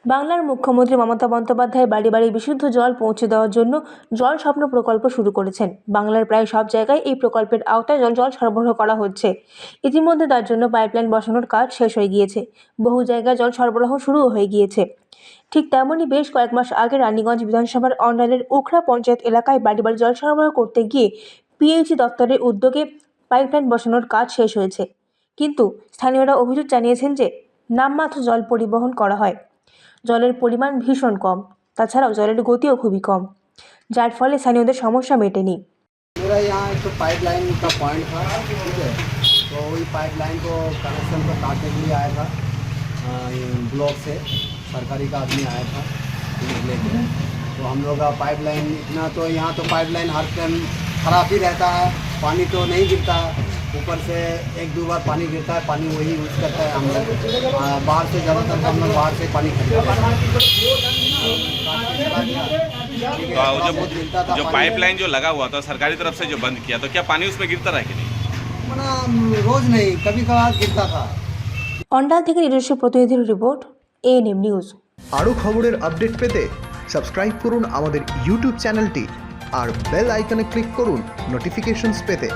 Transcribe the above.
বাংলার মুখ্যমন্ত্রী মমতা বন্দ্যোপাধ্যায় বাড়ি বাড়ি বিশুদ্ধ জল পৌঁছে দেওয়ার জন্য জল স্বপ্ন প্রকল্প শুরু করেছেন। বাংলার প্রায় সব জায়গায় এই প্রকল্পের আওতায় জল সরবরাহ করা হচ্ছে। ইতিমধ্যে তার জন্য পাইপলাইন বসানোর কাজ শেষ হয়ে গিয়েছে। বহু জায়গায় জল সরবরাহ শুরুও হয়ে গিয়েছে। ঠিক তেমনই বেশ কয়েক মাস আগে রানীগঞ্জ বিধানসভার অন্ডালের উখড়া পঞ্চায়েত এলাকায় বাড়ি বাড়ি জল সরবরাহ করতে গিয়ে পিএইচই দপ্তরের উদ্যোগে পাইপলাইন বসানোর কাজ শেষ হয়েছে। কিন্তু স্থানীয়রা অভিযোগ জানিয়েছেন যে নামমাত্র জল পরিবহন করা হয়। জলের পরিমাণ ভীষণ কম, তাছাড়াও জলের গতিও খুবই কম, যার ফলে স্থানীয়দের সমস্যা মেটেনি। मेरा यहाँ एक तो पाइपलाइन का पॉइंट था, ठीक है। तो वही पाइपलाइन को कनेक्शन को काटने के लिए आया था ब्लॉक से, सरकारी का आदमी आया था लेके। तो हम लोग का पाइपलाइन इतना, तो यहाँ तो पाइपलाइन हर टाइम खराब ही रहता है, पानी तो नहीं गिरता। ऊपर से एक दो बार पानी गिरता है, पानी वही यूज करता है हम लोग। बाहर से ज़्यादातर हम लोग बाहर से पानी खरीदते हैं। जो पाइपलाइन जो लगा हुआ था सरकारी तरफ से जो बंद किया, तो क्या पानी उसमें गिरता रहा कि नहीं? रोज नहीं, कभी कभार गिरता था। অন্ডাল থেকে নিজস্ব প্রতিনিধির রিপোর্ট, এএনএম নিউজ। আরও খবরের আপডেট পেতে সাবস্ক্রাইব করুন আমাদের ইউটিউব চ্যানেলটি আর বেল আইকনে ক্লিক করুন নোটিফিকেশনস পেতে।